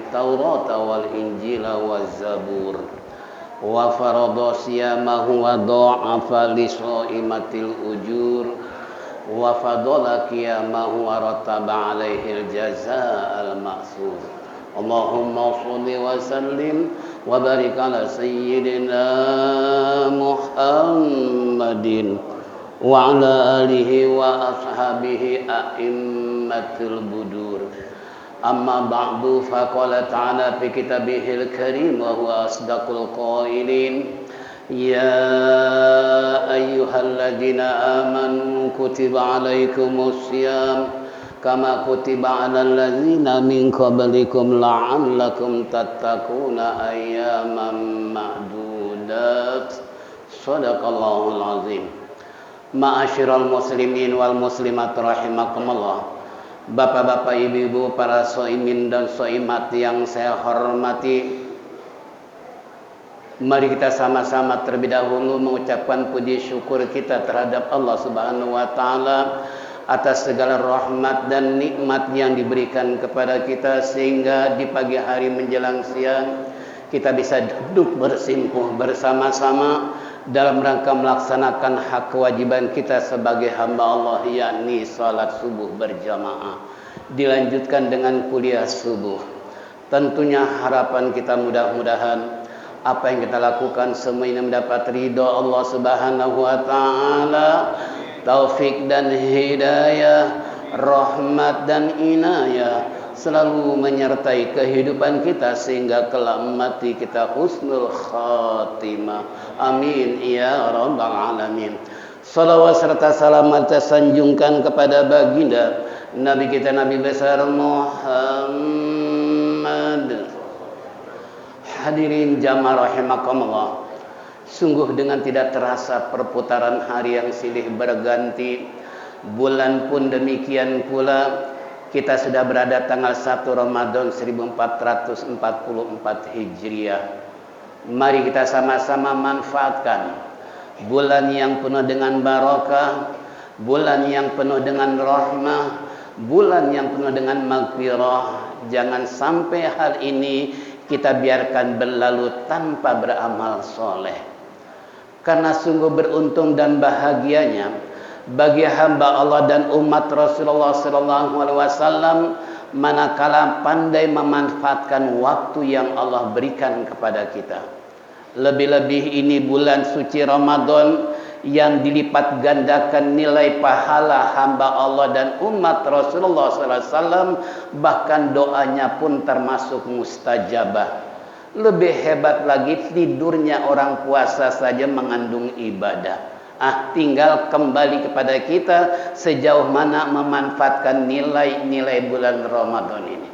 التوراة والإنجيل والزبور وفرض صيامه وضاعف لصائمة الأجور وفضل قيامه ورتب عليه الجزاء المأثور اللهم صل وسلم وبارك على سيدنا محمد وعلى آله وأصحابه أئمة البدور أما بعد فقال تعالى في كتابه الكريم وهو أصدق القائلين يا أيها الذين آمنوا كتب عليكم الصيام كما كتب على الذين من قبلكم لعلكم تتقون أياما معدودات صدق الله العظيم. Ma'asyiral muslimin wal muslimat rahimakumullah. Bapak-bapak, ibu-ibu, para shaimin dan shaimat yang saya hormati, mari kita sama-sama terlebih dahulu mengucapkan puji syukur kita terhadap Allah Subhanahu wa taala atas segala rahmat dan nikmat yang diberikan kepada kita, sehingga di pagi hari menjelang siang kita bisa duduk bersimpuh bersama-sama dalam rangka melaksanakan hak kewajiban kita sebagai hamba Allah, yakni salat subuh berjamaah, dilanjutkan dengan kuliah subuh. Tentunya harapan kita mudah-mudahan apa yang kita lakukan semua ini mendapat ridha Allah Subhanahu wa taala, taufik dan hidayah, rahmat dan inayah selalu menyertai kehidupan kita sehingga kelak mati kita husnul khatimah. Amin ya rabbal alamin. Salawat serta salam tersanjungkan kepada baginda Nabi kita Nabi besar Muhammad. Hadirin jamaah rahimakumullah. Sungguh dengan tidak terasa perputaran hari yang silih berganti, bulan pun demikian pula, kita sudah berada tanggal 1 Ramadan 1444 Hijriah. Mari kita sama-sama manfaatkan bulan yang penuh dengan barakah, bulan yang penuh dengan rahmah, bulan yang penuh dengan maghfirah. Jangan sampai hal ini kita biarkan berlalu tanpa beramal soleh. Karena sungguh beruntung dan bahagianya bagi hamba Allah dan umat Rasulullah SAW manakala pandai memanfaatkan waktu yang Allah berikan kepada kita. Lebih-lebih ini bulan suci Ramadan yang dilipat gandakan nilai pahala hamba Allah dan umat Rasulullah SAW, bahkan doanya pun termasuk mustajabah. Lebih hebat lagi, tidurnya orang puasa saja mengandung ibadah. Tinggal kembali kepada kita sejauh mana memanfaatkan nilai-nilai bulan Ramadan ini.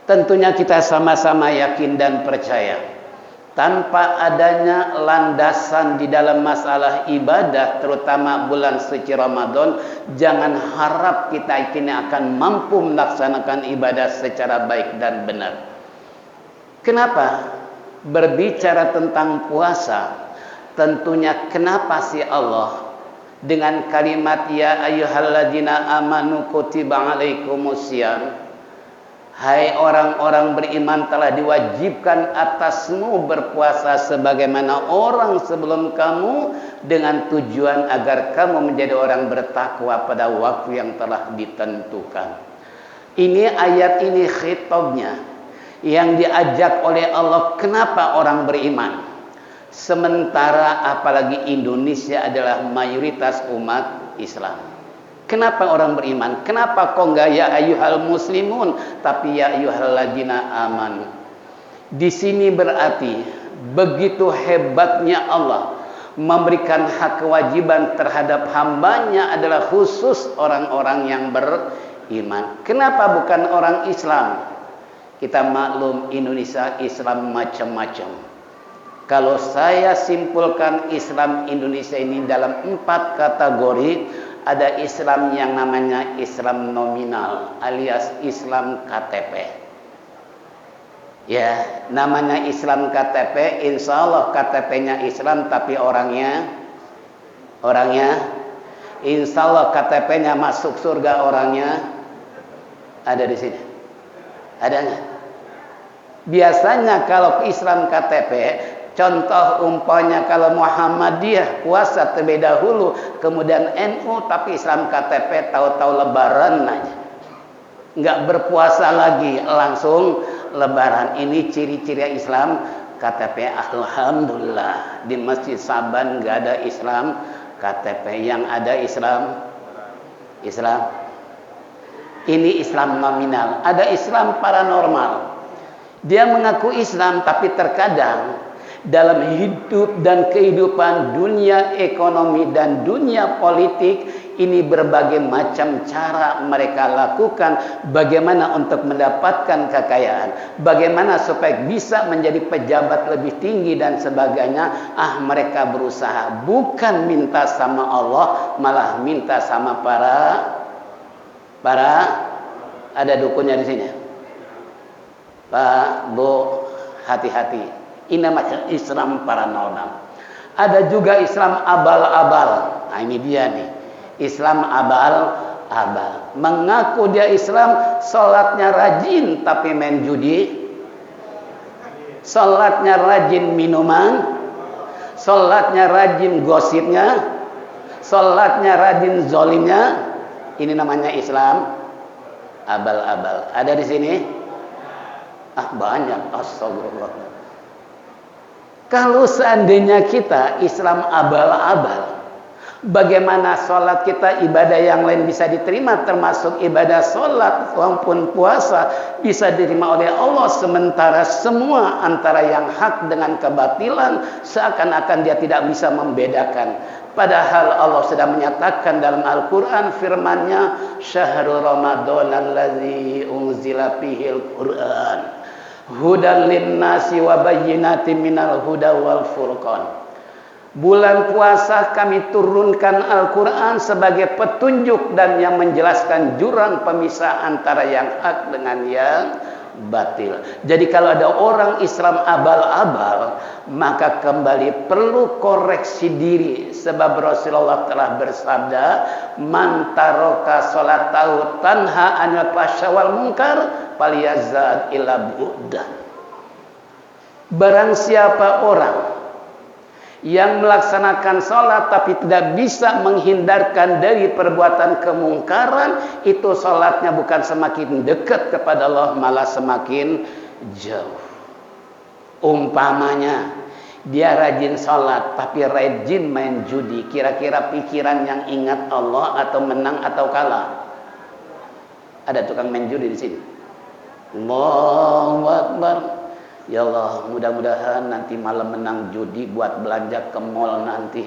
Tentunya kita sama-sama yakin dan percaya, tanpa adanya landasan di dalam masalah ibadah, terutama bulan suci Ramadan, jangan harap kita kini akan mampu melaksanakan ibadah secara baik dan benar. Kenapa? Berbicara tentang puasa, tentunya kenapa sih Allah dengan kalimat ya ayyuhalladzina amanu kutiba alaikumusiyam, hai orang-orang beriman telah diwajibkan atasmu berpuasa sebagaimana orang sebelum kamu, dengan tujuan agar kamu menjadi orang bertakwa pada waktu yang telah ditentukan. Ini ayat ini khitabnya yang diajak oleh Allah, kenapa orang beriman? Sementara apalagi Indonesia adalah mayoritas umat Islam. Kenapa orang beriman? Kenapa kok enggak ya ayyuhal muslimun, tapi ya ayyuhalladzina amanu? Di sini berarti begitu hebatnya Allah memberikan hak kewajiban terhadap hambanya adalah khusus orang-orang yang beriman. Kenapa bukan orang Islam? Kita maklum Indonesia Islam macam-macam. Kalau saya simpulkan Islam Indonesia ini dalam 4 kategori, ada Islam yang namanya Islam nominal alias Islam KTP. Ya, namanya Islam KTP, insya Allah KTP-nya Islam tapi orangnya insya Allah KTP-nya masuk surga, orangnya ada di sini. Ada nggak? Biasanya kalau Islam KTP, contoh umpamanya kalau Muhammadiyah puasa terlebih dahulu, kemudian NU, tapi Islam KTP tahu-tahu lebaran aja. Enggak berpuasa lagi, langsung lebaran. Ini ciri-ciri Islam KTP. Alhamdulillah di Masjid Saban enggak ada Islam KTP, yang ada Islam. Ini Islam nominal. Ada Islam paranormal. Dia mengaku Islam, tapi terkadang dalam hidup dan kehidupan dunia ekonomi dan dunia politik ini berbagai macam cara mereka lakukan bagaimana untuk mendapatkan kekayaan, bagaimana supaya bisa menjadi pejabat lebih tinggi dan sebagainya. Mereka berusaha bukan minta sama Allah, malah minta sama para ada dukunnya di sini. Pak, Bu, hati-hati. Ini namanya Islam paranormal. Ada juga Islam abal-abal. Nah, ini dia nih. Islam abal-abal. Mengaku dia Islam, sholatnya rajin tapi main judi. Sholatnya rajin minuman. Sholatnya rajin gosipnya. Sholatnya rajin zolimnya. Ini namanya Islam abal-abal. Ada di sini? Banyak. Astagfirullah. Kalau seandainya kita Islam abal-abal, bagaimana sholat kita, ibadah yang lain bisa diterima, termasuk ibadah sholat maupun puasa bisa diterima oleh Allah, sementara semua antara yang hak dengan kebatilan seakan-akan dia tidak bisa membedakan. Padahal Allah sudah menyatakan dalam Al-Quran, firman-Nya, syahrul Ramadan allazi unzila fihil Quran hudan linnasi wa bayyinatin minal huda wal furqan. Bulan puasa kami turunkan Al-Quran sebagai petunjuk dan yang menjelaskan jurang pemisah antara yang hak dengan yang batil. Jadi kalau ada orang Islam abal-abal, maka kembali perlu koreksi diri, sebab Rasulullah telah bersabda, man taraka salatahu tanha anil fahsya wal munkar falyazad ila bu'dah. Barang siapa orang yang melaksanakan sholat tapi tidak bisa menghindarkan dari perbuatan kemungkaran, itu sholatnya bukan semakin dekat kepada Allah, malah semakin jauh. Umpamanya dia rajin sholat tapi rajin main judi, kira-kira pikiran yang ingat Allah atau menang atau kalah? Ada tukang main judi di sini. Allahu Akbar. Ya Allah, mudah-mudahan nanti malam menang judi buat belanja ke mall nanti.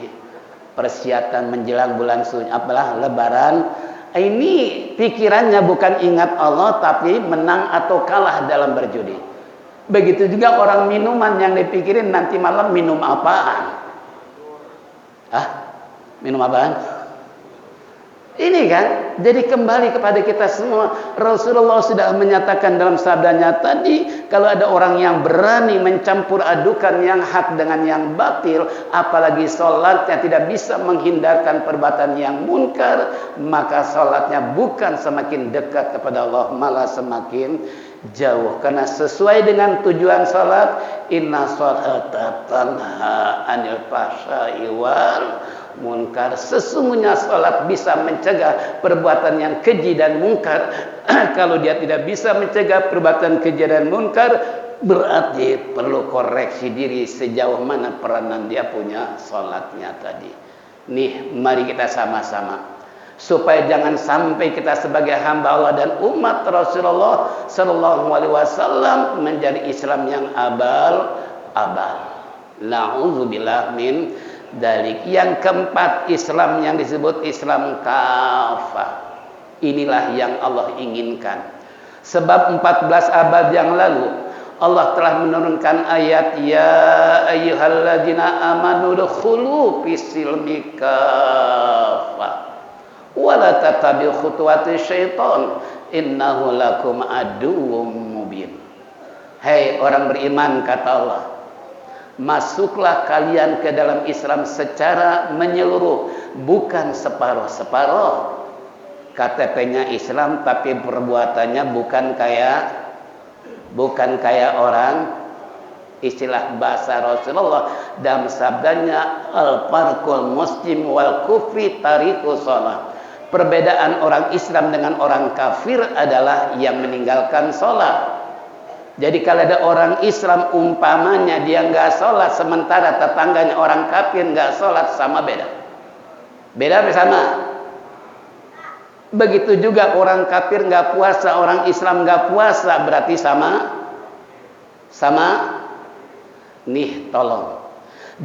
Persiapan menjelang bulan Lebaran. Ini pikirannya bukan ingat Allah, tapi menang atau kalah dalam berjudi. Begitu juga orang minuman yang dipikirin nanti malam minum apaan. Minum apaan? Ini kan, jadi kembali kepada kita semua. Rasulullah sudah menyatakan dalam sabdanya tadi, kalau ada orang yang berani mencampur adukan yang hak dengan yang batil, apalagi sholatnya tidak bisa menghindarkan perbuatan yang munkar, maka sholatnya bukan semakin dekat kepada Allah, malah semakin jauh. Karena sesuai dengan tujuan sholat, inna sholata tanha anil fahsya'i wal munkar. Sesungguhnya salat bisa mencegah perbuatan yang keji dan munkar. Kalau dia tidak bisa mencegah perbuatan keji dan munkar, berarti perlu koreksi diri sejauh mana peranan dia punya salatnya tadi. Nih, mari kita sama-sama supaya jangan sampai kita sebagai hamba Allah dan umat Rasulullah sallallahu alaihi wasallam menjadi Islam yang abal-abal. Na'udzubillah min dalik. Yang keempat, Islam yang disebut Islam kafah. Inilah yang Allah inginkan. Sebab 14 abad yang lalu Allah telah menurunkan ayat, ya ayyuhalladzina amanu dukhulu fis-silmi kafah wa la tattabi'u khutuwati syaitan innahu lakum aduwwum mubin. Hai orang beriman, kata Allah, masuklah kalian ke dalam Islam secara menyeluruh, bukan separuh-separuh. KTP-nya Islam tapi perbuatannya bukan kayak Bukan kayak orang, istilah bahasa Rasulullah dalam sabdanya, al-farqul muslim wal kufri tariku sholat. Perbedaan orang Islam dengan orang kafir adalah yang meninggalkan sholat. Jadi kalau ada orang Islam umpamanya dia nggak sholat, sementara tetangganya orang kafir nggak sholat, sama beda? Beda apa sama? Begitu juga orang kafir nggak puasa, orang Islam nggak puasa, berarti sama? Sama? Nih tolong,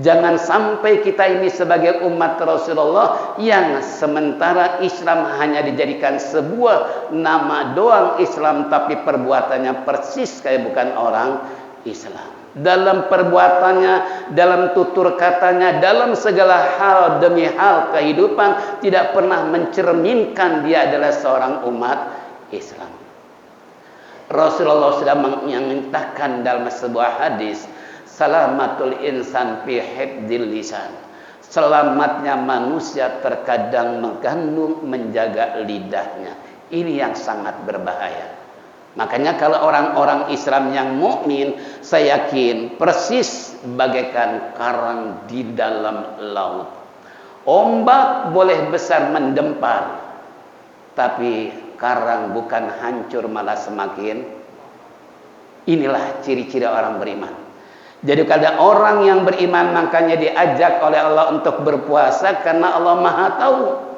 jangan sampai kita ini sebagai umat Rasulullah yang sementara Islam hanya dijadikan sebuah nama doang Islam, tapi perbuatannya persis kayak bukan orang Islam. Dalam perbuatannya, dalam tutur katanya, dalam segala hal demi hal kehidupan tidak pernah mencerminkan dia adalah seorang umat Islam. Rasulullah sudah menyatakan dalam sebuah hadis, salamatul insan fi hifdzil lisan. Selamatnya manusia terkadang mengandung menjaga lidahnya. Ini yang sangat berbahaya. Makanya kalau orang-orang Islam yang mukmin, saya yakin persis bagaikan karang di dalam laut. Ombak boleh besar mendempar, tapi karang bukan hancur malah semakin. Inilah ciri-ciri orang beriman. Jadi kalau orang yang beriman makanya diajak oleh Allah untuk berpuasa karena Allah Maha tahu.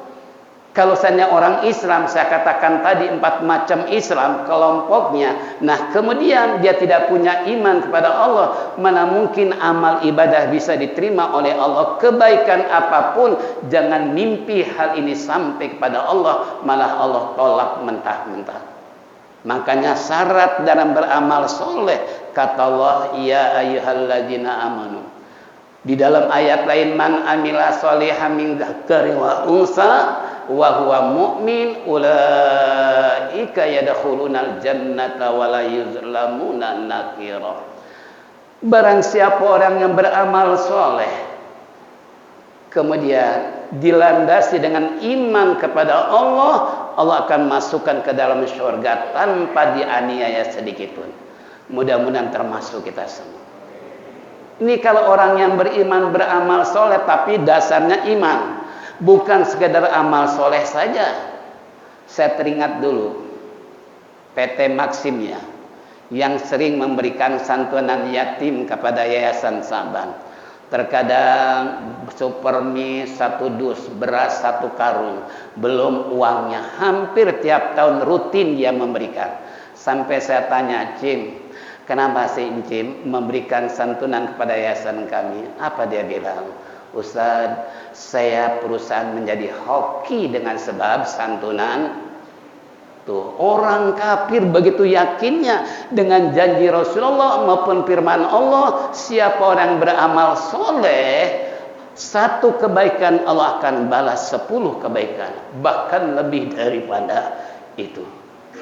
Kalau saya orang Islam, saya katakan tadi 4 macam Islam kelompoknya. Nah kemudian dia tidak punya iman kepada Allah, mana mungkin amal ibadah bisa diterima oleh Allah. Kebaikan apapun, jangan mimpi hal ini sampai kepada Allah, malah Allah tolak mentah-mentah. Makanya syarat dalam beramal soleh, kata Allah, ya ayyuhalladzina amanu. Di dalam ayat lain, man amila sholihan min dzakarin wa unsa wa huwa mu'min ulaika yadkhulunal jannata wa la yuzlamuna nakira. Barang siapa orang yang beramal soleh kemudian dilandasi dengan iman kepada Allah, Allah akan masukkan ke dalam surga tanpa dianiaya sedikit pun. Mudah-mudahan termasuk kita semua. Ini kalau orang yang beriman beramal soleh tapi dasarnya iman, bukan sekedar amal soleh saja. Saya teringat dulu PT Maxim ya, yang sering memberikan santunan yatim kepada Yayasan Saban. Terkadang supermi 1 dus, beras 1 karung, belum uangnya. Hampir tiap tahun rutin dia memberikan. Sampai saya tanya, Cim, kenapa sih Cim memberikan santunan kepada yayasan kami? Apa dia bilang? Ustaz, saya perusahaan menjadi hoki dengan sebab santunan. Tuh, orang kafir begitu yakinnya dengan janji Rasulullah maupun firman Allah, siapa orang beramal soleh, 1 kebaikan Allah akan balas 10 kebaikan, bahkan lebih daripada itu.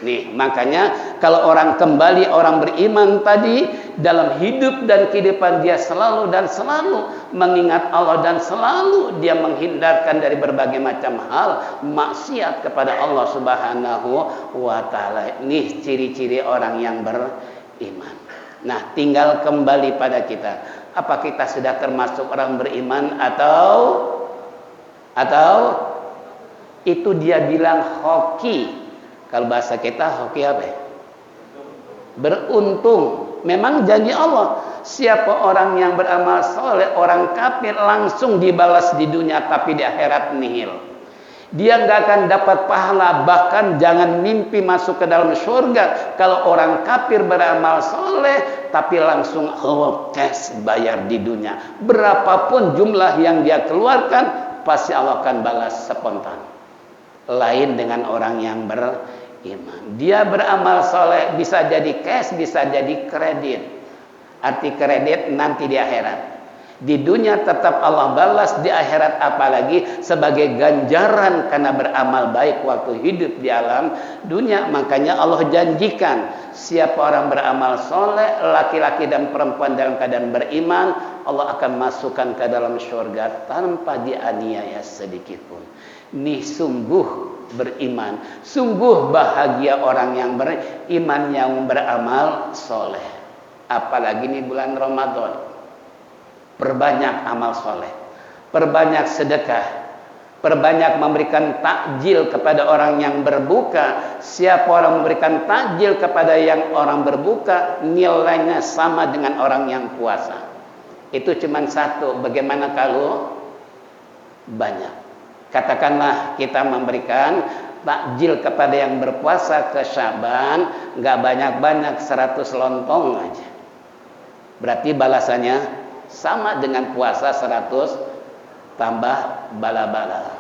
Nih, makanya kalau orang kembali, orang beriman tadi dalam hidup dan kehidupan dia selalu dan selalu mengingat Allah dan selalu dia menghindarkan dari berbagai macam hal maksiat kepada Allah Subhanahu wa taala. Nih ciri-ciri orang yang beriman. Nah, tinggal kembali pada kita. Apa kita sudah termasuk orang beriman atau itu dia bilang hoki. Kalau bahasa kita hoki apa ya? Beruntung. Memang janji Allah, siapa orang yang beramal soleh, orang kafir langsung dibalas di dunia, tapi di akhirat nihil. Dia nggak akan dapat pahala, bahkan jangan mimpi masuk ke dalam surga. Kalau orang kafir beramal soleh, tapi langsung cash bayar di dunia. Berapapun jumlah yang dia keluarkan, pasti Allah akan balas spontan. Lain dengan orang yang beriman. Dia beramal soleh bisa jadi cash, bisa jadi kredit. Arti kredit nanti di akhirat. Di dunia tetap Allah balas, di akhirat apalagi sebagai ganjaran karena beramal baik waktu hidup di alam dunia. Makanya Allah janjikan siapa orang beramal soleh, laki-laki dan perempuan dalam keadaan beriman, Allah akan masukkan ke dalam surga tanpa dianiaya sedikit pun. Nih sungguh beriman, sungguh bahagia orang yang beriman yang beramal soleh. Apalagi ini bulan Ramadan. Perbanyak amal soleh, perbanyak sedekah, perbanyak memberikan takjil kepada orang yang berbuka. Siapa orang memberikan takjil kepada yang orang berbuka, nilainya sama dengan orang yang puasa. Itu cuma satu. Bagaimana kalau banyak? Katakanlah kita memberikan takjil kepada yang berpuasa ke Syaban, nggak banyak-banyak, 100 lontong aja. Berarti balasannya sama dengan puasa 100 tambah bala-bala.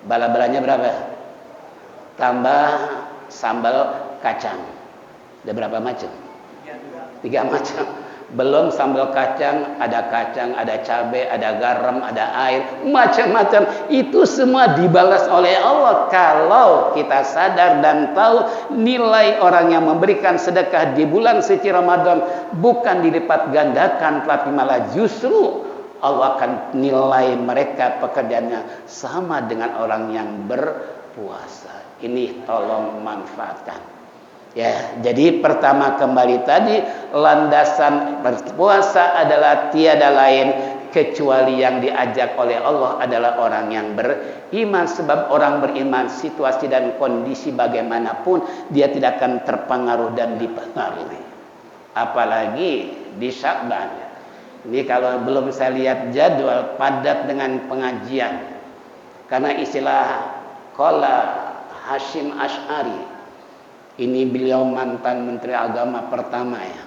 Bala-balanya berapa? Tambah sambal kacang. Ada berapa macam? 3 macam. Belum sambal kacang, ada cabai, ada garam, ada air, macam-macam. Itu semua dibalas oleh Allah kalau kita sadar dan tahu nilai orang yang memberikan sedekah di bulan suci Ramadan bukan dilipat gandakan, tapi malah justru Allah akan nilai mereka pekerjaannya sama dengan orang yang berpuasa. Ini tolong manfaatkan. Ya, jadi pertama kembali tadi, landasan berpuasa adalah tiada lain kecuali yang diajak oleh Allah adalah orang yang beriman. Sebab orang beriman situasi dan kondisi bagaimanapun dia tidak akan terpengaruh dan dipengaruhi. Apalagi di Sya'ban. Ini kalau belum saya lihat jadwal padat dengan pengajian. Karena istilah qala Hasyim Asy'ari, ini beliau mantan Menteri Agama pertama ya.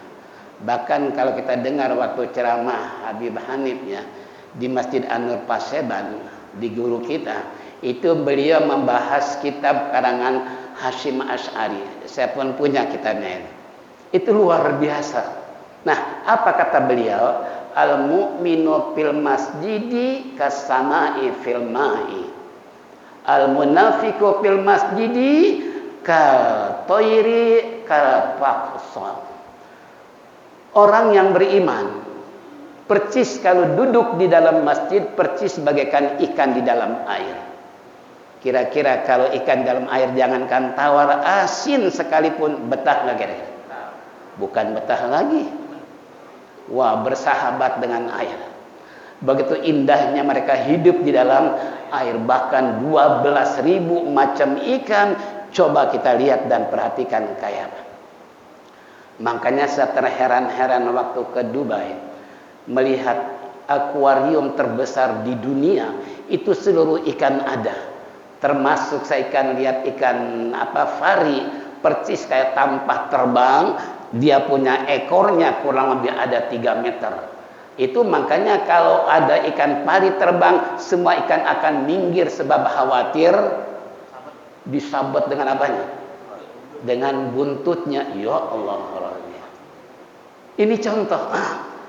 Bahkan kalau kita dengar waktu ceramah Habib Hanif ya di Masjid An-Nur Paseban, di guru kita, itu beliau membahas kitab karangan Hasyim Asy'ari. Saya pun punya kitabnya. Itu luar biasa. Nah, apa kata beliau? Al-mu'minu fil masjidi kasama'i fil ma'i. Al-munafiqu fil masjidi kal toiri kal faqsa. Orang yang beriman percis kalau duduk di dalam masjid percis bagaikan ikan di dalam air. Kira-kira kalau ikan dalam air jangankan tawar, asin sekalipun betah nggak kira-kira? Bukan betah lagi. Wah, bersahabat dengan air. Begitu indahnya mereka hidup di dalam air. Bahkan 12.000 macam ikan. Coba kita lihat dan perhatikan kayak apa. Makanya saya terheran-heran waktu ke Dubai melihat akuarium terbesar di dunia. Itu seluruh ikan ada. Termasuk saya lihat ikan fari percis kayak tampah terbang. Dia punya ekornya kurang lebih ada 3 meter. Itu makanya kalau ada ikan pari terbang, semua ikan akan minggir sebab khawatir disabet dengan apanya? Dengan buntutnya. Ya Allah. Ini contoh.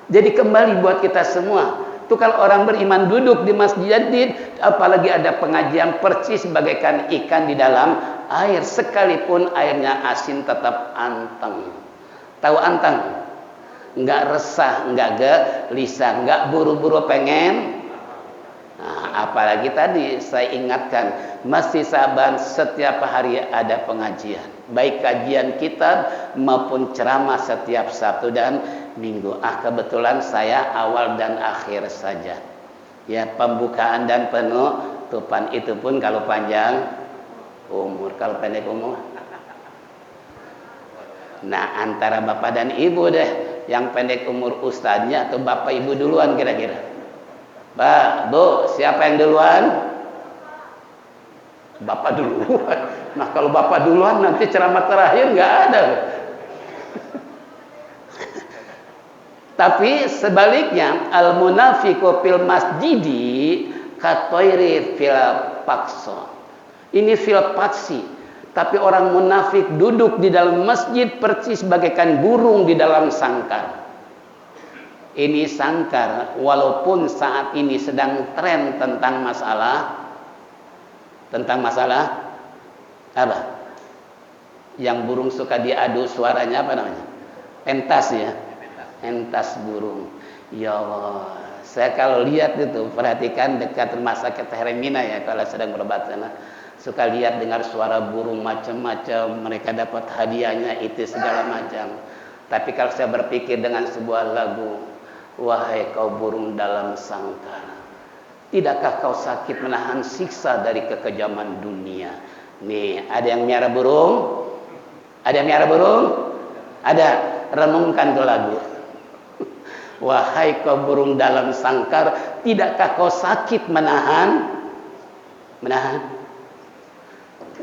Jadi kembali buat kita semua. Itu kalau orang beriman duduk di masjid, apalagi ada pengajian percis bagaikan ikan di dalam air. Sekalipun airnya asin tetap anteng. Tahu anteng? Enggak resah, enggak gelisah, enggak buru-buru pengen. Nah, apalagi tadi saya ingatkan, masih Syaban setiap hari ada pengajian. Baik kajian kitab maupun ceramah setiap Sabtu dan Minggu. Kebetulan saya awal dan akhir saja. Ya, pembukaan dan penutupan itu pun kalau panjang umur, kalau pendek umur. Nah, antara bapak dan ibu deh, yang pendek umur ustadznya atau bapak ibu duluan kira-kira? Pak, Bu, siapa yang duluan? Bapak duluan. Nah, kalau bapak duluan nanti ceramah terakhir nggak ada. Tapi sebaliknya, al-munafiqu fil masjidi katoiri fil pakso. Ini fil paksi. Tapi orang munafik duduk di dalam masjid persis bagaikan burung di dalam sangkar. Ini sangkar, walaupun saat ini sedang tren tentang masalah apa? Yang burung suka diadu suaranya apa namanya? Pentas ya. Pentas burung. Ya Allah, saya kalau lihat itu, perhatikan dekat rumah sakit Hermina ya, kalau sedang berobat sana, suka lihat dengar suara burung macam-macam, mereka dapat hadiahnya itu segala macam. Tapi kalau saya berpikir dengan sebuah lagu, wahai kau burung dalam sangkar, tidakkah kau sakit menahan siksa dari kekejaman dunia? Nih, ada yang miara burung? Ada yang miara burung? Ada. Renungkan tuh lagu. Wahai kau burung dalam sangkar, tidakkah kau sakit menahan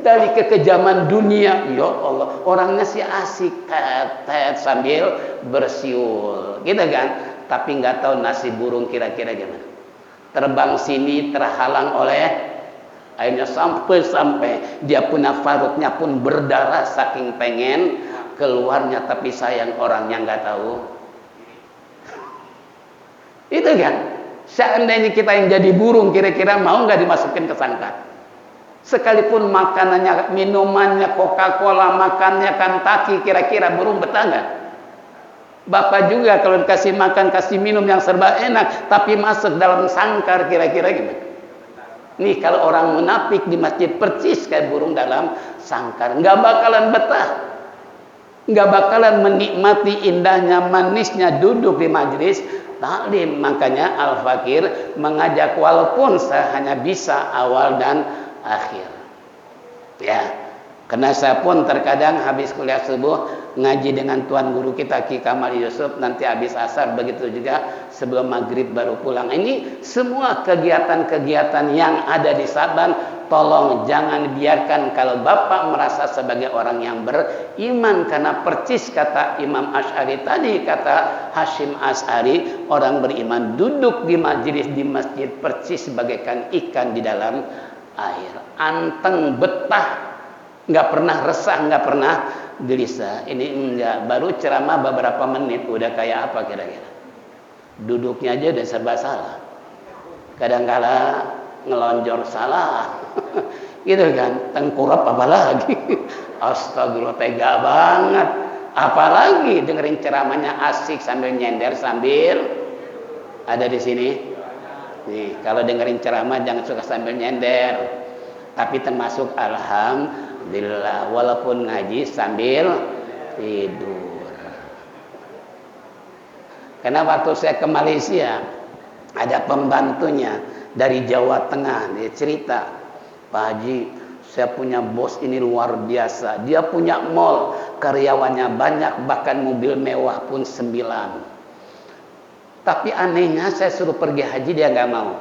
dari kekejaman dunia? Ya Allah, orangnya sih asik tet sambil bersiul, gitu kan? Tapi nggak tahu nasib burung kira-kira gimana. Terbang sini terhalang oleh akhirnya sampai dia punya farutnya pun berdarah saking pengen keluarnya, tapi sayang orangnya nggak tahu. Itu kan? Seandainya kita yang jadi burung, kira-kira mau nggak dimasukin ke sangkar? Sekalipun makanannya, minumannya Coca-Cola, makannya Kentucky, kira-kira burung betah nggak? Bapak juga kalau dikasih makan, kasih minum yang serba enak, tapi masuk dalam sangkar, kira-kira gimana? Nih kalau orang munafik di masjid percis kayak burung dalam sangkar, nggak bakalan betah, nggak bakalan menikmati indahnya, manisnya duduk di majelis taklim. Makanya Al-Fakir mengajak walaupun saya hanya bisa awal dan akhir. Ya, karena saya pun terkadang habis kuliah subuh ngaji dengan tuan guru kita Ki Kamal Yusuf, nanti habis asar, begitu juga sebelum maghrib baru pulang. Ini semua kegiatan-kegiatan yang ada di Saban, tolong jangan biarkan kalau Bapak merasa sebagai orang yang beriman, karena percis kata Imam Asy'ari tadi, kata Hashim Asy'ari, orang beriman duduk di majelis di masjid percis bagaikan ikan di dalam air, anteng betah, nggak pernah resah, nggak pernah gelisah. Ini enggak, baru ceramah beberapa menit udah kayak apa kira-kira? Duduknya aja udah serba salah, kadang-kala ngelonjor salah gitu kan, tengkurap apalagi astagfirullah, tega banget. Apalagi dengerin ceramahnya asik sambil nyender, sambil ada di sini nih, kalau dengerin ceramah jangan suka sambil nyender, tapi termasuk alhamdulillah walaupun ngaji sambil tidur. Karena waktu saya ke Malaysia ada pembantunya dari Jawa Tengah, dia cerita, Pak Haji, saya punya bos ini luar biasa, dia punya mall, karyawannya banyak, bahkan mobil mewah pun 9. Tapi anehnya saya suruh pergi haji dia nggak mau.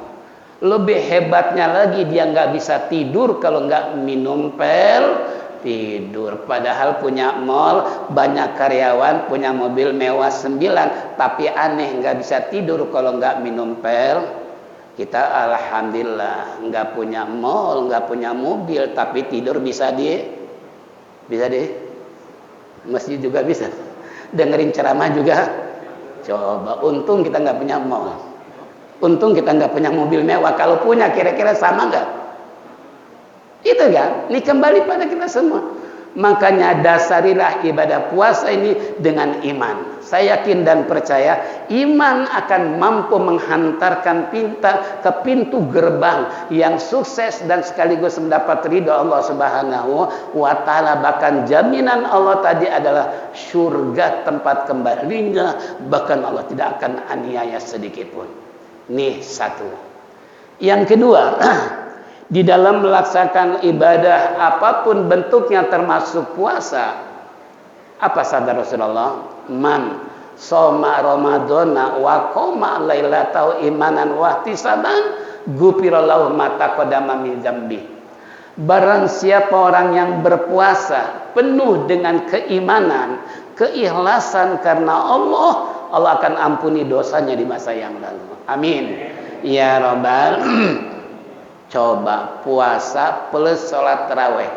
Lebih hebatnya lagi dia nggak bisa tidur kalau nggak minum pil tidur. Padahal punya mall, banyak karyawan, punya mobil mewah 9, tapi aneh nggak bisa tidur kalau nggak minum pil. Kita alhamdulillah nggak punya mall, nggak punya mobil, tapi tidur bisa di masjid juga bisa. Dengerin ceramah juga. Coba, untung kita nggak punya mall, untung kita nggak punya mobil mewah. Kalau punya kira-kira sama nggak? Itu kan? Ini kembali pada kita semua. Makanya dasarilah ibadah puasa ini dengan iman. Saya yakin dan percaya iman akan mampu menghantarkan kita ke pintu gerbang yang sukses dan sekaligus mendapat ridha Allah Subhanahu wa taala. Bahkan jaminan Allah tadi adalah surga tempat kembalinya, bahkan Allah tidak akan aniaya sedikit pun. Nih satu. Yang kedua, di dalam melaksanakan ibadah apapun bentuknya termasuk puasa, apa sabda Rasulullah? Man shoma ramadhana wa qama lailatahu imanan wa ihtisaban ghufirallahu ma taqaddama min dzambi. Barang siapa orang yang berpuasa penuh dengan keimanan, keikhlasan karena Allah, Allah akan ampuni dosanya di masa yang lalu. Amin ya rabbal. Coba puasa plus sholat tarawih.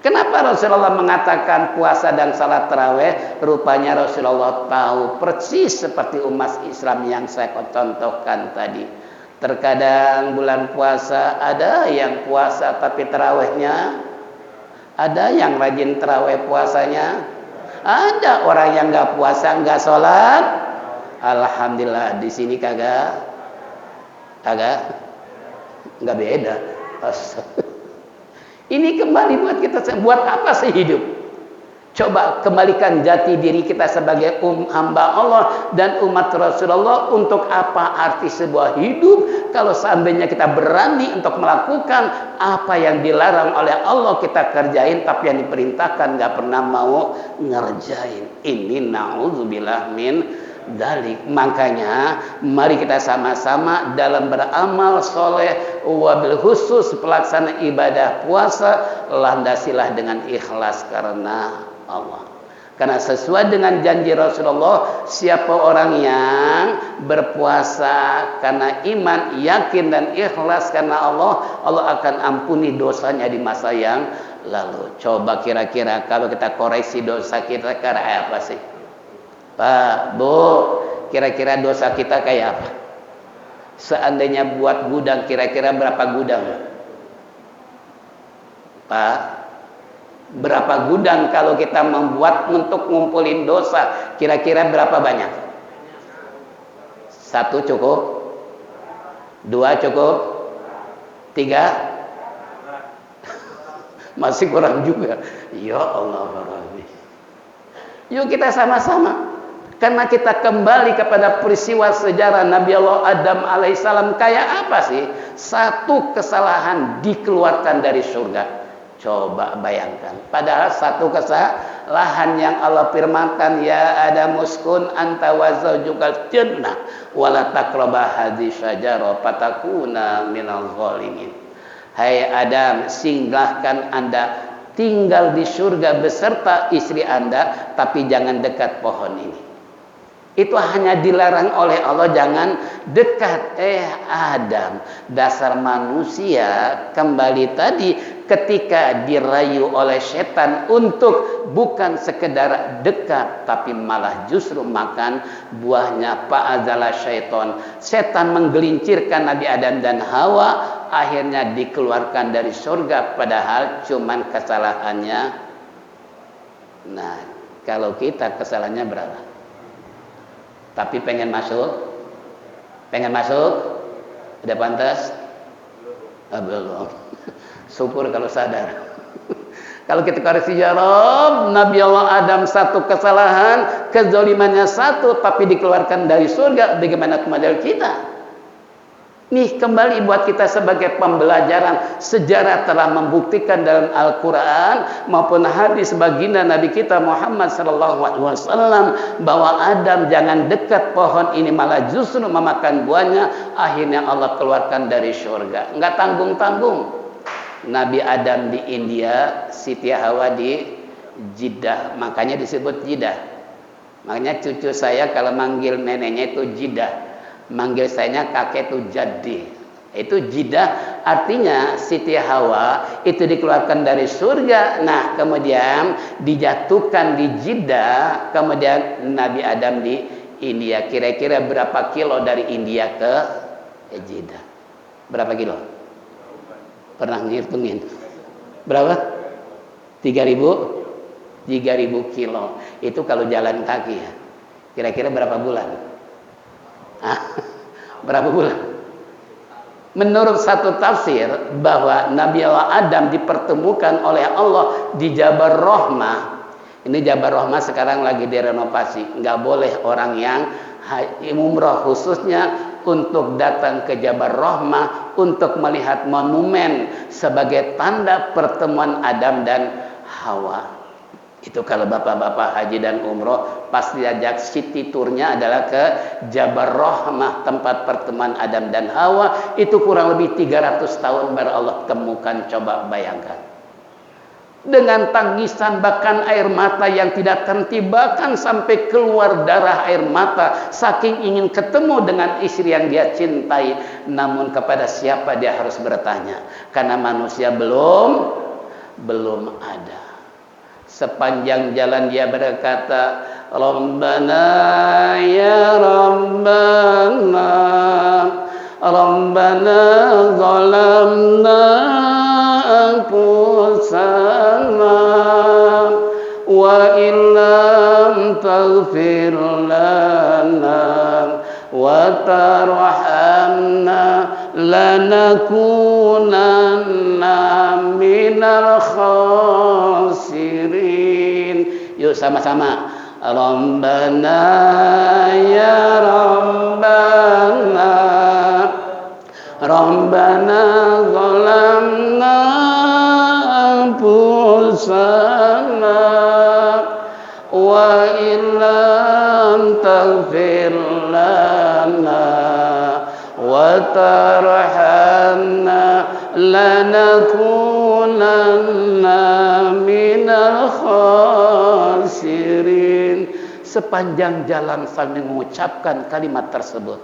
Kenapa Rasulullah mengatakan puasa dan salat tarawih? Rupanya Rasulullah tahu persis seperti umat Islam yang saya contohkan tadi. Terkadang bulan puasa ada yang puasa tapi tarawihnya, ada yang rajin tarawih puasanya, ada orang yang nggak puasa nggak sholat. Alhamdulillah di sini kagak nggak beda. Ini kembali buat kita, buat apa sih hidup? Coba kembalikan jati diri kita sebagai hamba Allah dan umat Rasulullah. Untuk apa arti sebuah hidup kalau seandainya kita berani untuk melakukan apa yang dilarang oleh Allah kita kerjain, tapi yang diperintahkan nggak pernah mau ngerjain. Ini na'udzubillah min dalik. Makanya mari kita sama-sama dalam beramal soleh, wabil khusus pelaksana ibadah puasa, landasilah dengan ikhlas karena Allah. Karena sesuai dengan janji Rasulullah, siapa orang yang berpuasa karena iman, yakin dan ikhlas karena Allah, Allah akan ampuni dosanya di masa yang lalu. Coba kira-kira kalau kita koreksi dosa kita karena apa sih? Pak, Bu, kira-kira dosa kita kayak apa? Seandainya buat gudang, kira-kira berapa gudang? Pak, berapa gudang kalau kita membuat untuk ngumpulin dosa? Kira-kira berapa banyak? 1 cukup? 2 cukup? 3? Masih kurang juga. Ya Allah, yuk kita sama-sama. Karena kita kembali kepada peristiwa sejarah Nabi Allah Adam alaihissalam. Kayak apa sih? 1 kesalahan dikeluarkan dari surga. Coba bayangkan. Padahal 1 kesalahan yang Allah firmankan, ya Adam uskun anta wa zawjukal jannah wala taqraba hadhihi syajarah fatakuna minal zalimin. Hai Adam, singgahkan Anda tinggal di surga beserta istri Anda, tapi jangan dekat pohon ini. Itu hanya dilarang oleh Allah, jangan dekat. Adam, dasar manusia, kembali tadi ketika dirayu oleh setan untuk bukan sekedar dekat, tapi malah justru makan buahnya. Fa'azala syaiton, setan menggelincirkan Nabi Adam dan Hawa, akhirnya dikeluarkan dari surga, padahal cuman kesalahannya. Nah, kalau kita kesalahannya berapa? Tapi pengen masuk, udah pantas? Belum. Syukur kalau sadar. Kalau kita koreksi, ya Rabb, Nabi Allah Adam 1 kesalahan, kezalimannya 1, tapi dikeluarkan dari surga. Bagaimana kemandirian kita? Nih kembali buat kita sebagai pembelajaran. Sejarah telah membuktikan dalam Al-Quran maupun hadis baginda Nabi kita Muhammad SAW bahwa Adam jangan dekat pohon ini, malah justru memakan buahnya. Akhirnya Allah keluarkan dari surga. Enggak tanggung-tanggung. Nabi Adam di India, Siti Hawa di Jeddah. Makanya disebut Jeddah. Makanya cucu saya kalau manggil neneknya itu Jeddah. Manggil sayanya kakek itu Jadi. Itu Jeddah, artinya Siti Hawa itu dikeluarkan dari surga. Nah, kemudian dijatuhkan di Jeddah, kemudian Nabi Adam di India. Kira-kira berapa kilo dari India ke Jeddah? Berapa kilo? Pernah ngitungin? Berapa? 3.000 kilo. Itu kalau jalan kaki ya. Kira-kira berapa bulan? Berapa bulan? Menurut satu tafsir bahwa Nabi Allah Adam dipertemukan oleh Allah di Jabal Rahmah. Ini Jabal Rahmah sekarang lagi direnovasi. Nggak boleh orang yang umrah khususnya untuk datang ke Jabal Rahmah untuk melihat monumen sebagai tanda pertemuan Adam dan Hawa. Itu kalau bapak-bapak haji dan umroh pasti ajak city tournya adalah ke Jabal Rahmah, tempat pertemuan Adam dan Hawa. Itu kurang lebih 300 tahun baru Allah temukan. Coba bayangkan. Dengan tangisan bahkan air mata yang tidak henti, bahkan sampai keluar darah air mata, saking ingin ketemu dengan istri yang dia cintai. Namun kepada siapa dia harus bertanya? Karena manusia belum belum ada. Sepanjang jalan dia berkata, Rabbana ya Rabbana, Rabbana zalamna anfusana wa illam taghfir lana wa tarhamna lanakunanna minal khasirin. Yuk sama-sama. Rabbana ya Rabbana, Rabbana zalamna anfusana wa illam taghfir lana wa tarhamna lanakunanna minal khasirin. Sepanjang jalan sambil mengucapkan kalimat tersebut,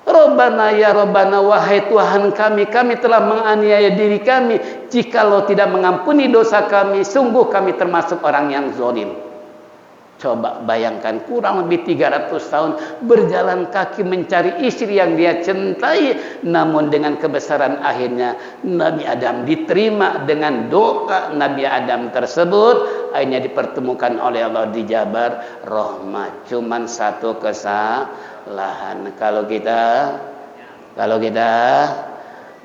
Rabbana ya Rabbana, wahai Tuhan kami, kami telah menganiaya diri kami. Jikalau tidak mengampuni dosa kami, sungguh kami termasuk orang yang zalim. Coba bayangkan, kurang lebih 300 tahun berjalan kaki mencari istri yang dia cintai. Namun dengan kebesaran akhirnya Nabi Adam diterima dengan doa Nabi Adam tersebut. Akhirnya dipertemukan oleh Allah di Jabar Rahmat. Cuman satu kesalahan. Kalau kita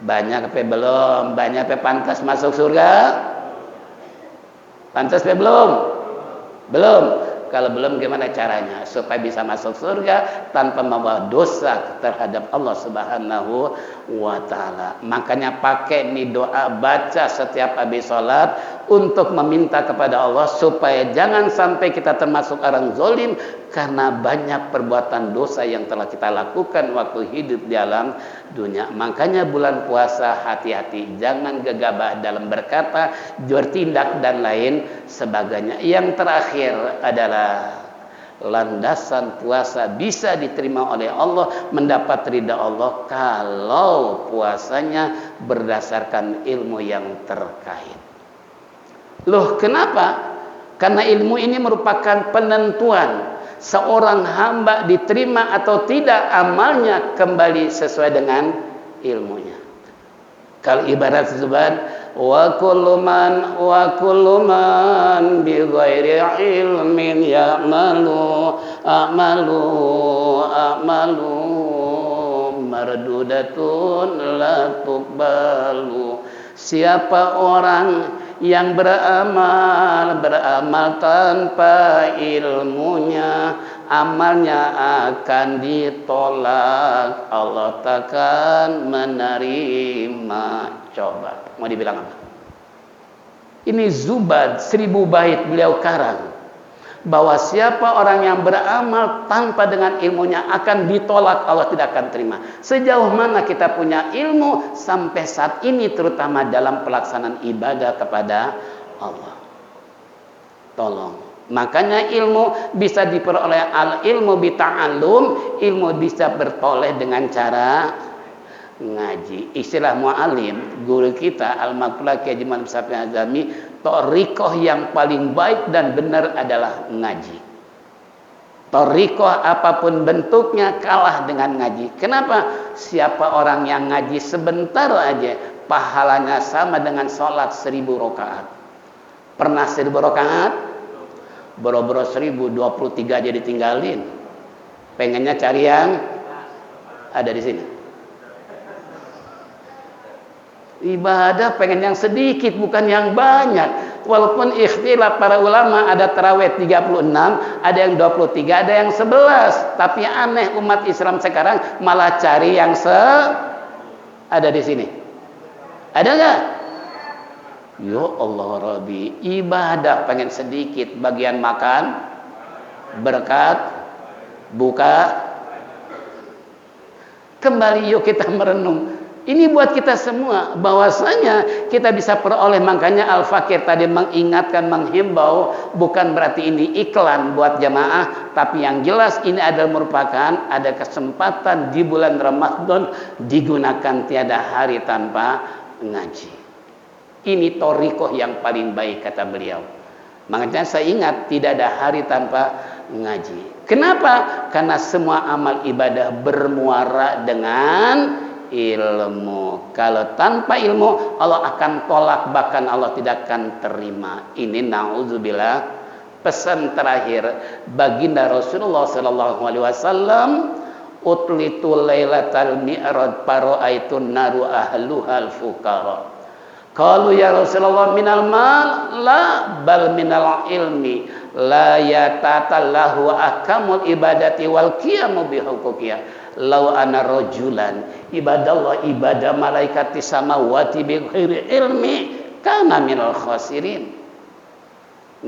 banyak apa belum? Banyak apa pantas masuk surga? Pantas apa belum? Belum. Kalau belum, gimana caranya supaya bisa masuk surga tanpa membawa dosa terhadap Allah Subhanahu wa Ta'ala? Makanya pakai nih doa, baca setiap habis sholat untuk meminta kepada Allah supaya jangan sampai kita termasuk orang zalim karena banyak perbuatan dosa yang telah kita lakukan waktu hidup di alam dunia. Makanya bulan puasa hati-hati, jangan gegabah dalam berkata, bertindak dan lain sebagainya. Yang terakhir adalah landasan puasa bisa diterima oleh Allah, mendapat ridha Allah kalau puasanya berdasarkan ilmu yang terkait. Loh, kenapa? Karena ilmu ini merupakan penentuan seorang hamba diterima atau tidak amalnya kembali sesuai dengan ilmunya. Kalau ibarat zubat, wa kullu man bi ghairi ilmin ya'malu a'malu mardudatun la tuqbalu. Siapa orang yang beramal tanpa ilmunya, amalnya akan ditolak, Allah takkan menerima. Coba, mau dibilang apa? Ini Zubad 1000 bait beliau karang, bahwa siapa orang yang beramal tanpa dengan ilmunya akan ditolak, Allah tidak akan terima. Sejauh mana kita punya ilmu sampai saat ini, terutama dalam pelaksanaan ibadah kepada Allah. Tolong. Makanya ilmu bisa diperoleh, al ilmu bita'allum, ilmu bisa bertoleh dengan cara ngaji. Istilah mu'alim, guru kita Al-Maqlah Kiai Haji Muhammad Syafi'i Azami, thariqah yang paling baik dan benar adalah ngaji. Thariqah apapun bentuknya kalah dengan ngaji. Kenapa? Siapa orang yang ngaji sebentar aja, pahalanya sama dengan sholat 1000 rakaat. Pernah 1000 rakaat? Boro-boro 1023 aja ditinggalin. Pengennya cari yang ada di sini. Ibadah pengen yang sedikit, bukan yang banyak. Walaupun ikhtilaf para ulama, ada tarawih 36, ada yang 23, ada yang 11. Tapi aneh, umat Islam sekarang malah cari yang ada di sini. Ada nggak? Ya Allah Rabbi, ibadah pengen sedikit, bagian makan, berkat, buka. Kembali yuk kita merenung. Ini buat kita semua, bahwasanya kita bisa peroleh. Makanya Al-Fakir tadi mengingatkan, menghimbau, bukan berarti ini iklan buat jamaah, tapi yang jelas ini adalah merupakan ada kesempatan di bulan Ramadan digunakan, tiada hari tanpa ngaji. Ini thariqah yang paling baik, kata beliau. Makanya saya ingat tidak ada hari tanpa ngaji. Kenapa? Karena semua amal ibadah bermuara dengan ilmu. Kalau tanpa ilmu Allah akan tolak, bahkan Allah tidak akan terima. Ini na'udzubillah pesan terakhir baginda Rasulullah sallallahu alaihi wasallam, utlitu lailatal mi'raj para'aitun naru ahluhal fuqara. Qalu ya Rasulullah minal mal, la bal minal ilmi, la yatatallahu akamul ibadati wal qiyamu bihuquqiyah. Lau ana rajulan ibadallah ibadah malaikati samawati bi ghairi ilmi kana minal khasirin.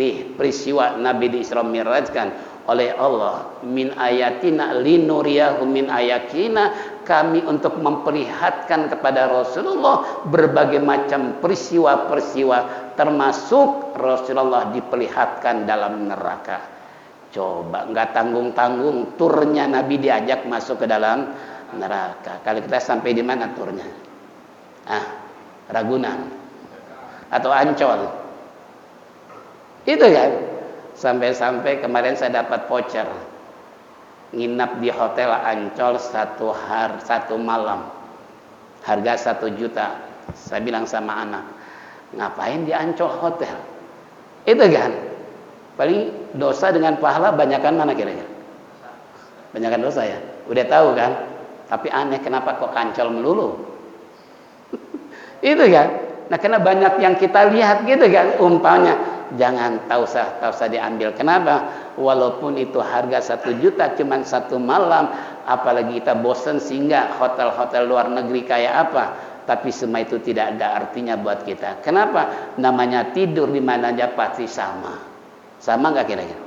Nih peristiwa Nabi di Isra Mi'rajkan oleh Allah, min ayatina linuriyahu min ayatina, kami untuk memperlihatkan kepada Rasulullah berbagai macam peristiwa-peristiwa, termasuk Rasulullah diperlihatkan dalam neraka. Coba nggak tanggung-tanggung turnya Nabi diajak masuk ke dalam neraka. Kalau kita sampai di mana turnya? Ragunan atau Ancol? Itu kan. Sampai-sampai kemarin saya dapat voucher nginap di hotel Ancol satu malam, harga 1 juta. Saya bilang sama anak, ngapain di Ancol hotel? Itu kan, paling dosa dengan pahala banyakan mana kira-kira? Banyakan dosa ya, udah tahu kan. Tapi aneh kenapa kok Ancol melulu? Itu kan. Nah karena banyak yang kita lihat gitu kan, umpamanya jangan tak usah diambil. Kenapa? Walaupun itu harga 1 juta cuman 1 malam, apalagi kita bosan sehingga hotel-hotel luar negeri kayak apa, tapi semua itu tidak ada artinya buat kita. Kenapa? Namanya tidur di mana aja pasti sama. Sama nggak kira-kira?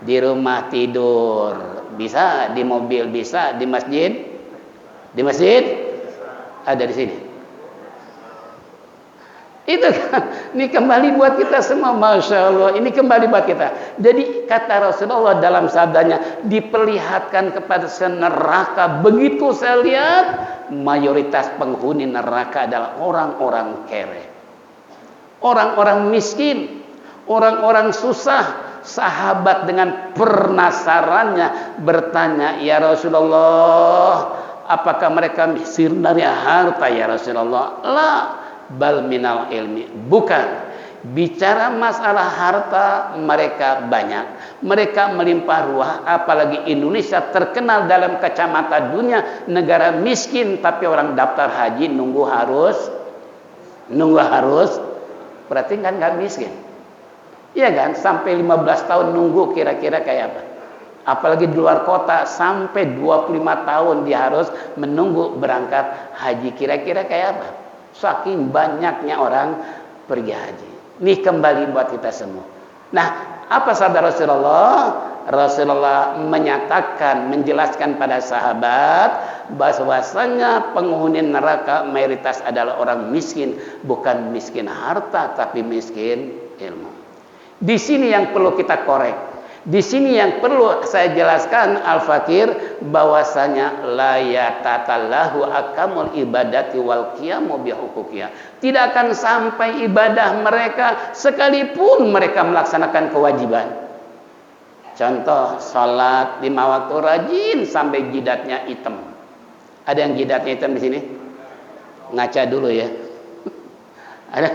Di rumah tidur bisa, di mobil bisa, di masjid ada di sini. Itu kan, ini kembali buat kita semua, Masya Allah, ini kembali buat kita. Jadi kata Rasulullah dalam sabdanya, diperlihatkan kepada neraka. Begitu saya lihat, mayoritas penghuni neraka adalah orang-orang kere, orang-orang miskin, orang-orang susah. Sahabat dengan penasarannya bertanya, ya Rasulullah, apakah mereka miskin dari harta ya Rasulullah? La bal minal ilmi, bukan. Bicara masalah harta mereka banyak, mereka melimpah ruah. Apalagi Indonesia terkenal dalam kacamata dunia negara miskin, tapi orang daftar haji nunggu harus berarti kan nggak miskin, iya kan? Sampai 15 tahun nunggu, kira-kira kayak apa? Apalagi di luar kota sampai 25 tahun dia harus menunggu berangkat haji, kira-kira kayak apa? Saking banyaknya orang pergi haji. Ini kembali buat kita semua. Nah, apa sabda Rasulullah? Rasulullah menyatakan, menjelaskan pada sahabat bahwasanya penghuni neraka mayoritas adalah orang miskin, bukan miskin harta tapi miskin ilmu. Di sini yang perlu kita korek. Di sini yang perlu saya jelaskan al-fakir, bahwasanya la yatatallahu akamul ibadati wal qiyamu bihuquqiyah. Tidak akan sampai ibadah mereka sekalipun mereka melaksanakan kewajiban. Contoh salat 5 waktu rajin sampai jidatnya hitam. Ada yang jidatnya hitam di sini? Ngaca dulu ya. Ada.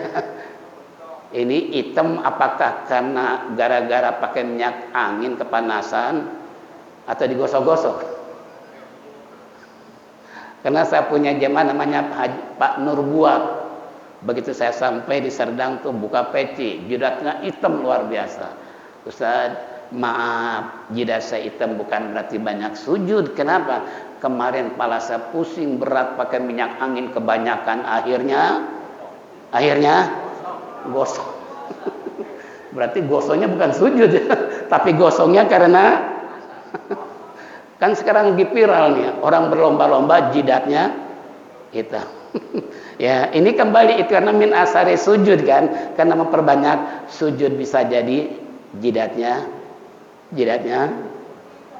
Ini hitam apakah karena gara-gara pakai minyak angin kepanasan atau digosok-gosok? Karena saya punya jemaah namanya Pak Nur Buat. Begitu saya sampai di Serdang tuh buka peci, jidatnya hitam luar biasa. Ustaz, maaf, jidat saya hitam bukan berarti banyak sujud. Kenapa? Kemarin kepala saya pusing berat pakai minyak angin kebanyakan, akhirnya gosok. Berarti gosoknya bukan sujud ya, tapi gosoknya karena kan sekarang lagi viral nih, orang berlomba-lomba jidatnya hitam. Ya, ini kembali itu karena min asari sujud kan, karena memperbanyak sujud bisa jadi jidatnya.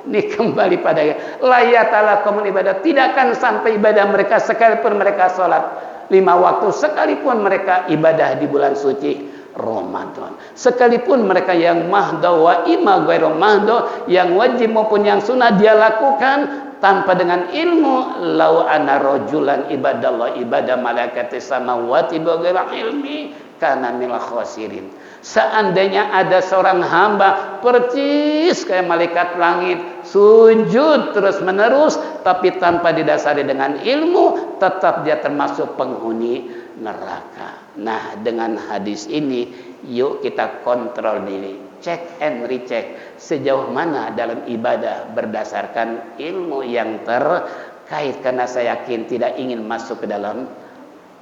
Ini kembali pada layatala komun ibadah, tidak akan sampai ibadah mereka sekalipun mereka sholat 5 waktu, sekalipun mereka ibadah di bulan suci Ramadan, sekalipun mereka yang mahdoh wa ima ghairu mahdoh, yang wajib maupun yang sunnah dia lakukan tanpa dengan ilmu. Lau ana rajulan ibadallah ibadah malaikati samawati bighairi ilmi kana minal khasirin. Seandainya ada seorang hamba percis kayak malaikat langit, sujud terus menerus tapi tanpa didasari dengan ilmu, tetap dia termasuk penghuni neraka. Nah, dengan hadis ini yuk kita kontrol diri, check and recheck sejauh mana dalam ibadah berdasarkan ilmu yang terkait, karena saya yakin tidak ingin masuk ke dalam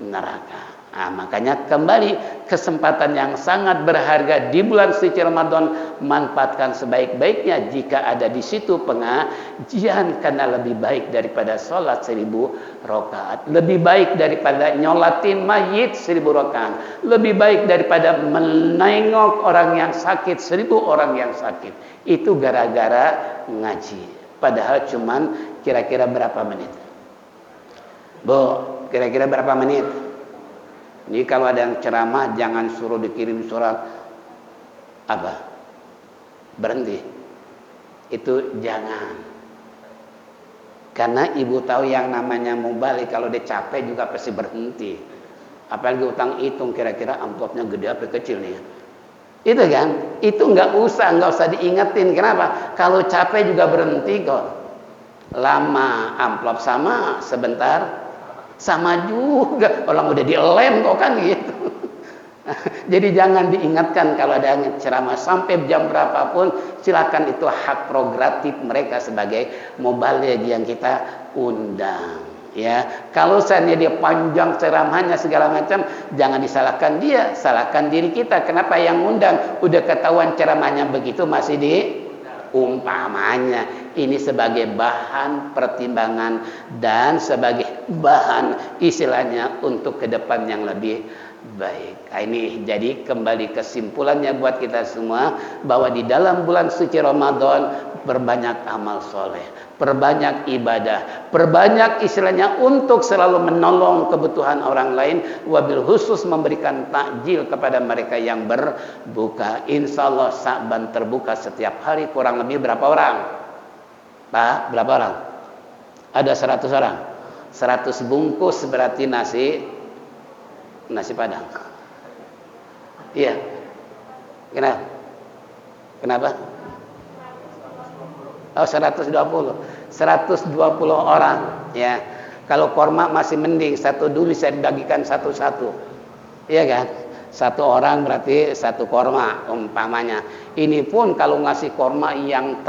neraka. Nah, makanya kembali kesempatan yang sangat berharga di bulan suci Ramadan, manfaatkan sebaik-baiknya jika ada di situ pengajian, karena lebih baik daripada sholat 1000 rakaat, lebih baik daripada nyolatin mayit 1000 rakaat, lebih baik daripada menengok orang yang sakit 1000 orang yang sakit. Itu gara-gara ngaji. Padahal cuman kira-kira berapa menit? Bu, kira-kira berapa menit? Ini kalau ada yang ceramah jangan suruh dikirim surat apa? Berhenti. Itu jangan. Karena ibu tahu yang namanya mubalik kalau dia capek juga pasti berhenti. Apalagi utang hitung kira-kira amplopnya gede apa kecil nih. Itu kan? Itu nggak usah diingetin. Kenapa? Kalau capek juga berhenti kok. Lama amplop sama, sebentar sama juga, orang udah dilem kok kan gitu. Jadi jangan diingatkan kalau ada yang ceramah sampai jam berapapun, silakan, itu hak prerogatif mereka sebagai mubaligh yang kita undang. Ya, kalau seandainya dia panjang ceramahnya segala macam, jangan disalahkan dia, salahkan diri kita. Kenapa yang undang? Udah ketahuan ceramahnya begitu masih umpamanya. Ini sebagai bahan pertimbangan dan sebagai bahan istilahnya untuk ke depan yang lebih baik. Nah, ini jadi kembali kesimpulannya buat kita semua, bahwa di dalam bulan suci Ramadan berbanyak amal soleh, perbanyak ibadah, perbanyak istilahnya untuk selalu menolong kebutuhan orang lain, wabil khusus memberikan takjil kepada mereka yang berbuka. Insya Allah Sa'ban terbuka setiap hari kurang lebih berapa orang? Pak, berapa orang? Ada 100 orang. 100 bungkus berarti nasi padang. Iya. Kenapa? Oh, 120 orang ya. Kalau korma masih mending, satu dulu bisa dibagikan satu-satu. Iya kan? Satu orang berarti satu korma umpamanya. Ini pun kalau ngasih korma yang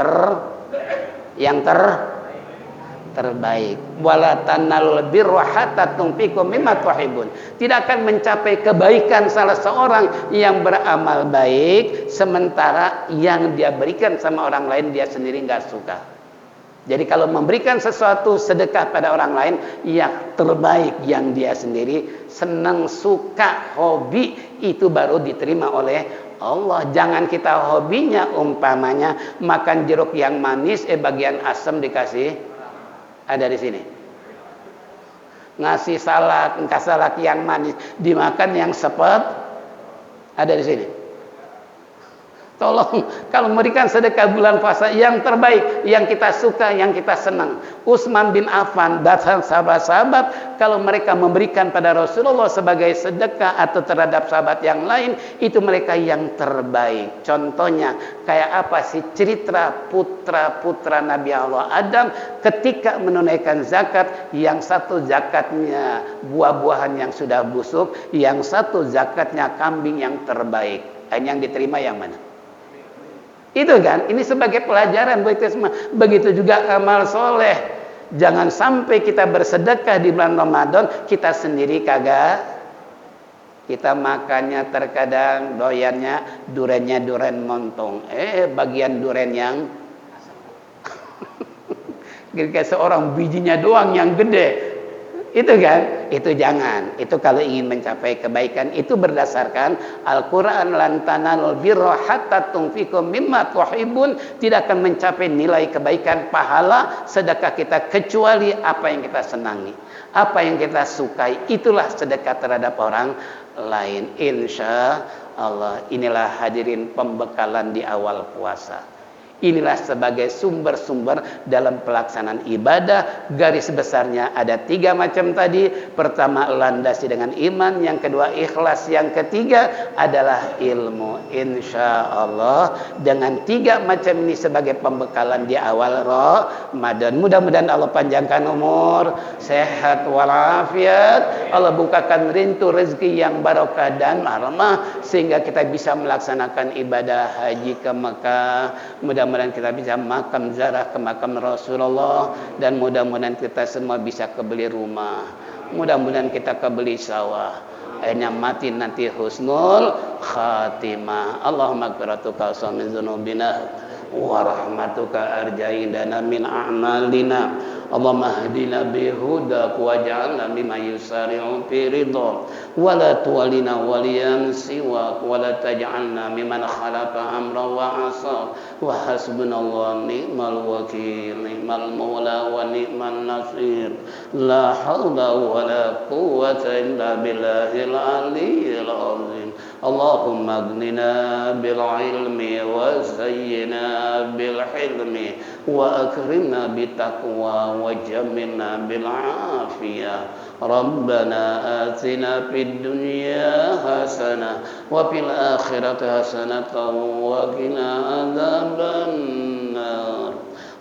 terbaik. Wala tanalul birra hatta tunfiqu mimma tuhibbun. Tidak akan mencapai kebaikan salah seorang yang beramal baik sementara yang dia berikan sama orang lain dia sendiri enggak suka. Jadi kalau memberikan sesuatu sedekah pada orang lain yang terbaik yang dia sendiri senang, suka, hobi, itu baru diterima oleh Allah. Jangan kita hobinya umpamanya makan jeruk yang manis, bagian asam dikasih, ada di sini. Ngasih salak yang manis, dimakan yang sepet, ada di sini. Tolong, kalau memberikan sedekah bulan puasa yang terbaik, yang kita suka, yang kita senang. Utsman bin Affan dan sahabat-sahabat, kalau mereka memberikan pada Rasulullah sebagai sedekah atau terhadap sahabat yang lain, itu mereka yang terbaik. Contohnya, kayak apa sih cerita putra-putra Nabi Allah Adam ketika menunaikan zakat, yang satu zakatnya buah-buahan yang sudah busuk, yang satu zakatnya kambing yang terbaik. Yang diterima yang mana? Itu kan, ini sebagai pelajaran buat kita semua. Begitu juga amal soleh. Jangan sampai kita bersedekah di bulan Ramadan, kita sendiri kagak. Kita makannya terkadang doyannya durennya duren montong. Bagian duren yang kayak seorang bijinya doang yang gede. Itu kan, itu jangan. Itu kalau ingin mencapai kebaikan itu berdasarkan Al-Qur'an, lan tanalul birra hatta tunfiqu mimma tuhibbun, tidak akan mencapai nilai kebaikan pahala sedekah kita kecuali apa yang kita senangi, apa yang kita sukai, itulah sedekah terhadap orang lain. Insya Allah, inilah hadirin pembekalan di awal puasa. Inilah sebagai sumber-sumber dalam pelaksanaan ibadah. Garis besarnya ada 3 macam tadi. Pertama, landasi dengan iman. Yang kedua, ikhlas. Yang ketiga adalah ilmu. Insya Allah dengan 3 macam ini sebagai pembekalan di awal Ramadan. Mudah-mudahan Allah panjangkan umur, sehat walafiat. Allah bukakan rintu rezeki yang barokah dan rahmah sehingga kita bisa melaksanakan ibadah haji ke Mekah. Mudah-mudahan kita bisa makam ziarah ke makam Rasulullah, dan mudah-mudahan kita semua bisa kebeli rumah, mudah-mudahan kita kebeli sawah, akhirnya mati nanti husnul khatimah. Allahumma qiratuka min dzunubina wa rahmatuka arja'indana min a'malina. Allahumma hdina bihudak waj'alna mimman yusari'u fi ridha wa la tuwallina waliyan siwak wa la taj'alna mimman khalafa amra wa asa wa hasbunallahu ni'mal wakil ni'mal maula wa ni'man nasir la haula wa la quwwata illa billahil aliyyil azim. Allahumma aghnina bil ilmi wa zayyina bil hilmi wa akrimna bit taqwa wa jammilna bil afiyah. Rabbana atina fid dunya hasanah wa fil akhirati hasanatan wa qina adzabannar.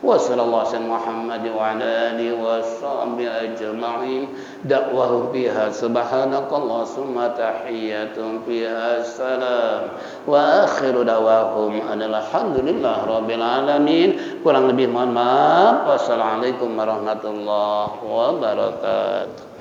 Wa sallallahu alaihi Muhammad wa ala alihi wa sahbihi ajma'in. Da'wahum fiha subhanakallah summa tahiyyatun fiha salam wa akhiru da'wahum alhamdulillah rabbil alamin. Kurang lebih mohon maaf. Wassalamualaikum warahmatullahi wabarakatuh.